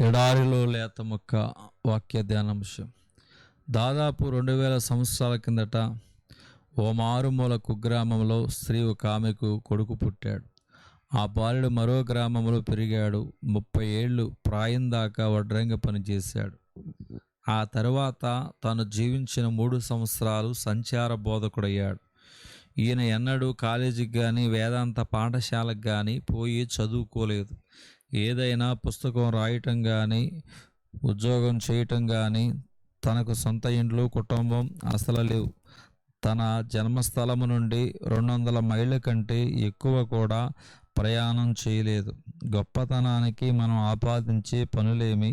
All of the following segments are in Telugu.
ఎడారిలో లేత మొక్క వాక్య ధ్యానాంశం. దాదాపు 2000 సంవత్సరాల కిందట ఓ మారుమూల కుగ్రామంలో స్త్రీ ఒక ఆమెకు కొడుకు పుట్టాడు. ఆ బాలుడు మరో గ్రామంలో పెరిగాడు. 30 ఏళ్ళు ప్రాయం దాకా వడ్రంగి పనిచేశాడు. ఆ తరువాత తాను జీవించిన 3 సంవత్సరాలు సంచార బోధకుడయ్యాడు. ఈయన ఎన్నడూ కాలేజీకి కానీ వేదాంత పాఠశాలకు కానీ పోయి చదువుకోలేదు. ఏదైనా పుస్తకం రాయటం కానీ ఉద్యోగం చేయటం కానీ తనకు సొంత ఇండ్లు కుటుంబం అసలు లేవు. తన జన్మస్థలము నుండి 200 మైళ్ళ కంటే ఎక్కువ కూడా ప్రయాణం చేయలేదు. గొప్పతనానికి మనం ఆపాదించే పనులేమి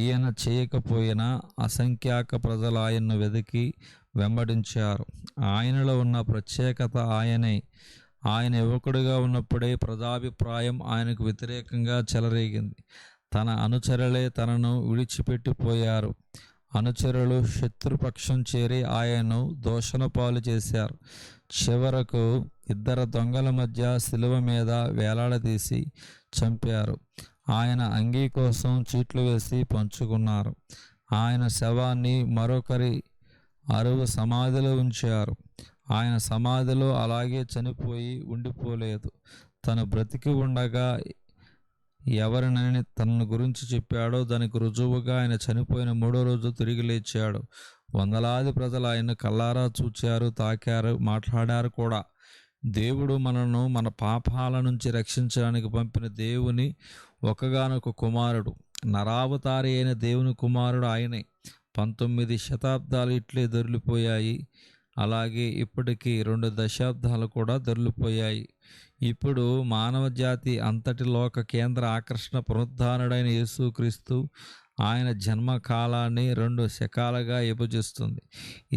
ఈయన చేయకపోయినా అసంఖ్యాక ప్రజలు ఆయన్ను వెతికి వెంబడించారు. ఆయనలో ఉన్న ప్రత్యేకత ఆయన యువకుడిగా ఉన్నప్పుడే ప్రజాభిప్రాయం ఆయనకు వ్యతిరేకంగా చెలరేగింది. తన అనుచరులే తనను విడిచిపెట్టిపోయారు. అనుచరులు శత్రుపక్షం చేరి ఆయన్ను దూషణ పాలు చేశారు. చివరకు 2 దొంగల మధ్య శిలువ మీద వేలాడదీసి చంపారు. ఆయన అంగీ కోసం చీట్లు వేసి పంచుకున్నారు. ఆయన శవాన్ని మరొకరి అరువు సమాధిలో ఉంచారు. ఆయన సమాధిలో అలాగే చనిపోయి ఉండిపోలేదు. తను బ్రతికి ఉండగా ఎవరినని తన గురించి చెప్పాడో దానికి రుజువుగా ఆయన చనిపోయిన 3వ రోజు తిరిగి లేచాడు. వందలాది ప్రజలు ఆయన్ను కల్లారా చూచారు, తాకారు, మాట్లాడారు కూడా. దేవుడు మనను మన పాపాల నుంచి రక్షించడానికి పంపిన దేవుని ఒకగానొక కుమారుడు, నరావతారి అయిన దేవుని కుమారుడు ఆయనే. 19 శతాబ్దాలు ఇట్లే దొర్లిపోయాయి. అలాగే ఇప్పటికీ 2 దశాబ్దాలు కూడా దొర్లిపోయాయి. ఇప్పుడు మానవ జాతి అంతటి లోక కేంద్ర ఆకర్షణ పునరుద్ధానుడైన యేసుక్రీస్తు ఆయన జన్మకాలాన్ని 2 శకాలుగా విభజిస్తుంది.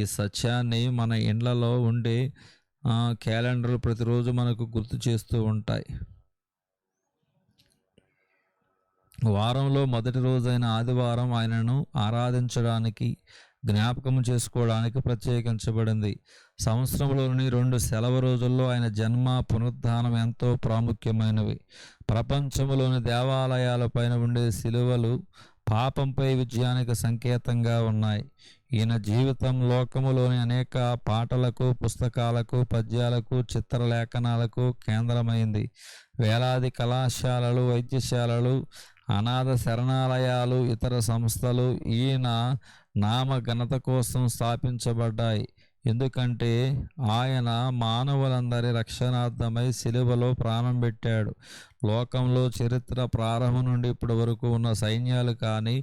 ఈ సత్యాన్ని మన ఇండ్లలో ఉండే క్యాలెండర్లు ప్రతిరోజు మనకు గుర్తు చేస్తూ ఉంటాయి. వారంలో మొదటి రోజైన ఆదివారం ఆయనను ఆరాధించడానికి, జ్ఞాపకం చేసుకోవడానికి ప్రత్యేకించబడింది. సంవత్సరంలోని 2 సెలవు రోజుల్లో ఆయన జన్మ పునరుద్ధానం ఎంతో ప్రాముఖ్యమైనవి. ప్రపంచంలోని దేవాలయాలపైన ఉండే శిలువలు పాపంపై విజయానికి సంకేతంగా ఉన్నాయి. ఈయన జీవితం లోకములోని అనేక పాటలకు, పుస్తకాలకు, పద్యాలకు, చిత్రలేఖనాలకు కేంద్రమైంది. వేలాది కళాశాలలు, వైద్యశాలలు, అనాథ శరణాలయాలు, ఇతర సంస్థలు ఈయన నామ ఘనత కోసం స్థాపించబడ్డాయి. ఎందుకంటే ఆయన మానవులందరి రక్షణార్థమై శిలువలో ప్రాణం పెట్టాడు. లోకంలో చరిత్ర ప్రారంభం నుండి ఇప్పటి వరకు ఉన్న సైన్యాలు కానీ,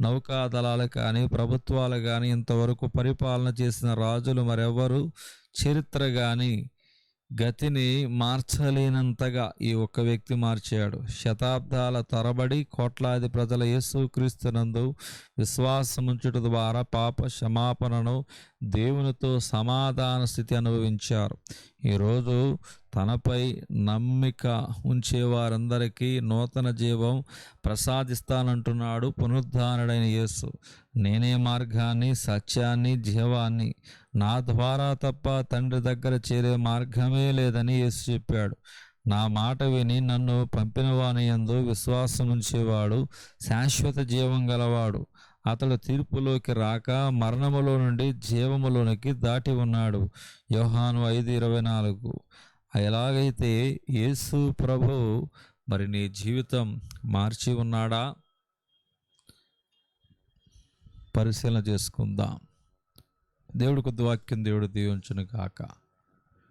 నౌకాదళాలు కానీ, ప్రభుత్వాలు కానీ, ఇంతవరకు పరిపాలన చేసిన రాజులు మరెవ్వరూ చరిత్ర కానీ గతిని మార్చలేనంతగా ఈ ఒక్క వ్యక్తి మార్చాడు. శతాబ్దాల తరబడి కోట్లాది ప్రజల యేసుక్రీస్తునందు విశ్వాసముంచుట ద్వారా పాప క్షమాపణను, దేవునితో సమాధాన స్థితి అనుభవించారు. ఈరోజు తనపై నమ్మిక ఉంచే వారందరికీ నూతన జీవం ప్రసాదిస్తానంటున్నాడు పునరుద్ధానుడైన యేసు. నేనే మార్గాన్ని, సత్యాన్ని, జీవాన్ని, నా ద్వారా తప్ప తండ్రి దగ్గర చేరే మార్గమే లేదని యేసు చెప్పాడు. నా మాట విని నన్ను పంపిన వాని యందు విశ్వాసం ఉంచేవాడు శాశ్వత జీవం గలవాడు. అతడు తీర్పులోకి రాక మరణములో నుండి జీవములోనికి దాటి ఉన్నాడు. యోహాను 5:24. ఎలాగైతే యేసు ప్రభు మరి నీ జీవితం మార్చి ఉన్నాడా? పరిశీలన చేసుకుందాం. దేవుడి కొద్ది వాక్యం దేవుడు దీవించును గాక.